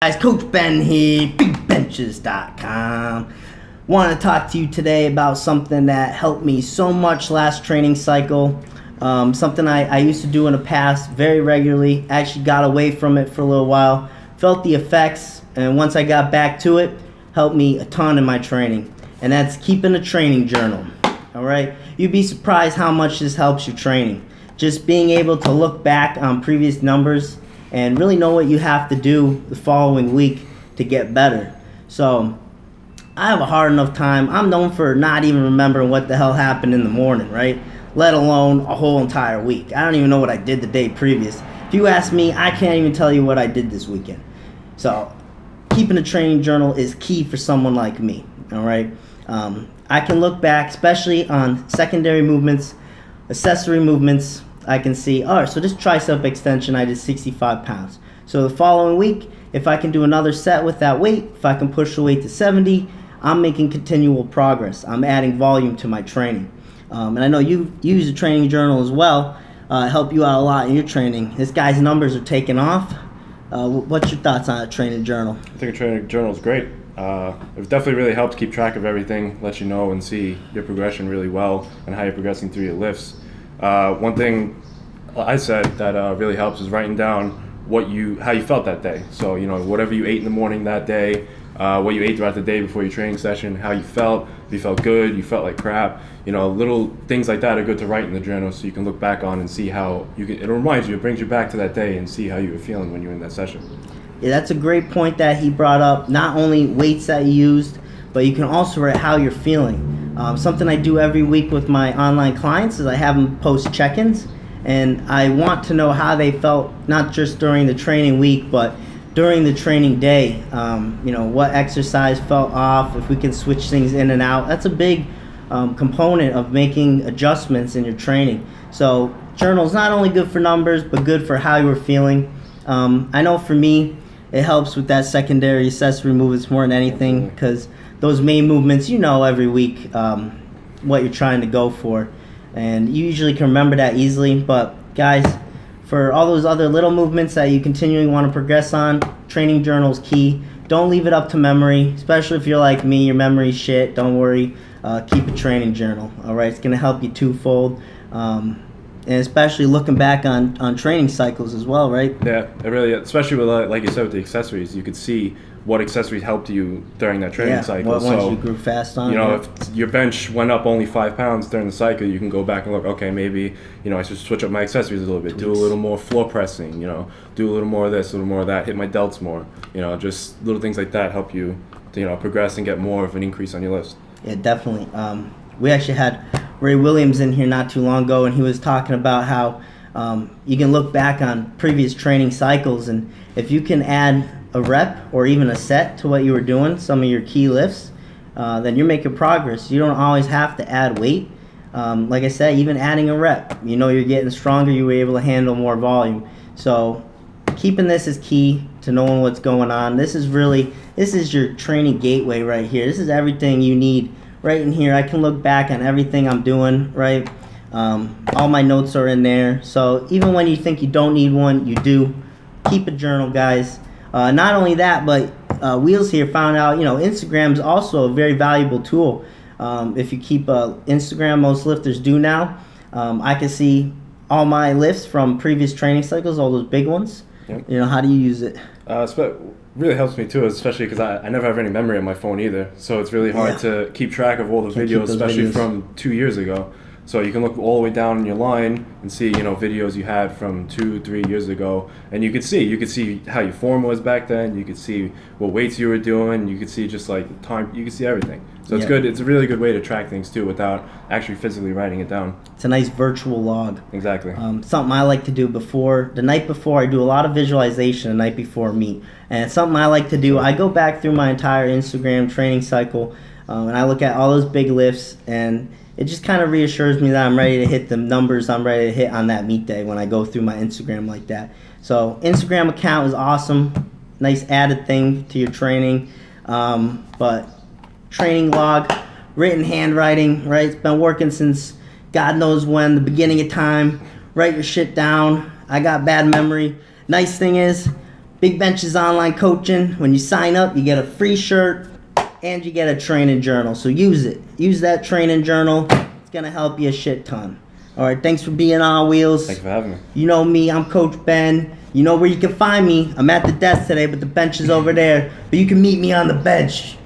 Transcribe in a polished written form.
Guys, Coach Ben here, bigbenchas.com. Want to talk to you today about something that helped me so much last training cycle. Something I used to do in the past very regularly. Actually got away from it for a little while. Felt the effects, and once I got back to it, helped me a ton in my training. And that's keeping a training journal. Alright? You'd be surprised how much this helps your training. Just being able to look back on previous numbers and really know what you have to do the following week to get better. So I have a hard enough time. I'm known for not even remembering what the hell happened in the morning, right? Let alone a whole entire week. I don't even know what I did the day previous. If you ask me, I can't even tell you what I did this weekend. So keeping a training journal is key for someone like me, all right? I can look back, especially on secondary movements, accessory movements. I can see, all right, so this tricep extension, I did 65 pounds. So the following week, if I can do another set with that weight, if I can push the weight to 70, I'm making continual progress. I'm adding volume to my training. And I know you use a training journal as well, help you out a lot in your training. This guy's numbers are taking off. What's your thoughts on a training journal? I think a training journal is great. It definitely really helps keep track of everything, let you know and see your progression really well and how you're progressing through your lifts. One thing I said that really helps is writing down how you felt that day. So, whatever you ate in the morning that day, what you ate throughout the day before your training session, how you felt, if you felt good, you felt like crap, little things like that are good to write in the journal so you can look back on and see how it reminds you, it brings you back to that day and see how you were feeling when you were in that session. Yeah, that's a great point that he brought up. Not only weights that you used, but you can also write how you're feeling. Something I do every week with my online clients is I have them post check-ins, and I want to know how they felt, not just during the training week, but during the training day. What exercise felt off, if we can switch things in and out. That's a big component of making adjustments in your training. So journal's not only good for numbers, but good for how you were feeling. I know for me, it helps with that secondary accessory movements more than anything, because those main movements, every week what you're trying to go for, and you usually can remember that easily. But guys, for all those other little movements that you continually want to progress on, training journal is key. Don't leave it up to memory, especially if you're like me, your memory's shit. Don't worry, keep a training journal. All right, it's gonna help you twofold, and especially looking back on training cycles as well, right? Yeah, it really, especially with like you said with the accessories, you could see what accessories helped you during that training cycle. What ones you grew fast on. If your bench went up only 5 pounds during the cycle, you can go back and look, okay, maybe, I should switch up my accessories a little bit, do a little more floor pressing, do a little more of this, a little more of that, hit my delts more, just little things like that help you to, progress and get more of an increase on your list. Yeah, definitely. We actually had Ray Williams in here not too long ago, and he was talking about how you can look back on previous training cycles, and if you can add a rep or even a set to what you were doing, some of your key lifts, then you're making progress. You don't always have to add weight. Like I said, even adding a rep, you're getting stronger, you were able to handle more volume. So keeping this is key to knowing what's going on. This is your training gateway right here. This is everything you need right in here. I can look back on everything I'm doing, right? All my notes are in there. So even when you think you don't need one, you do. Keep a journal, guys. Not only that, but Wheels here found out, Instagram is also a very valuable tool. If you keep Instagram, most lifters do now. I can see all my lifts from previous training cycles, all those big ones. Yep. How do you use it? Really helps me too, especially because I never have any memory on my phone either. So it's really hard to keep track of all those videos, especially from 2 years ago. So you can look all the way down in your line and see, videos you had from 2-3 years ago, and you could see how your form was back then. You could see what weights you were doing. You could see just like time. You could see everything. So it's good. It's a really good way to track things too, without actually physically writing it down. It's a nice virtual log. Exactly. Something I like to do the night before. I do a lot of visualization the night before meet, and it's something I like to do. I go back through my entire Instagram training cycle, and I look at all those big lifts, and it just kind of reassures me that I'm ready to hit the numbers I'm ready to hit on that meet day when I go through my Instagram like that. So Instagram account is awesome. Nice added thing to your training. But training log, written handwriting, right? It's been working since God knows when, the beginning of time. Write your shit down. I got bad memory. Nice thing is, Big Benchas online coaching. When you sign up, you get a free shirt and you get a training journal. So use it. Use that training journal. It's going to help you a shit ton. All right, thanks for being on Wheels. Thanks for having me. You know me, I'm Coach Ben. You know where you can find me. I'm at the desk today, but the bench is over there. But you can meet me on the bench.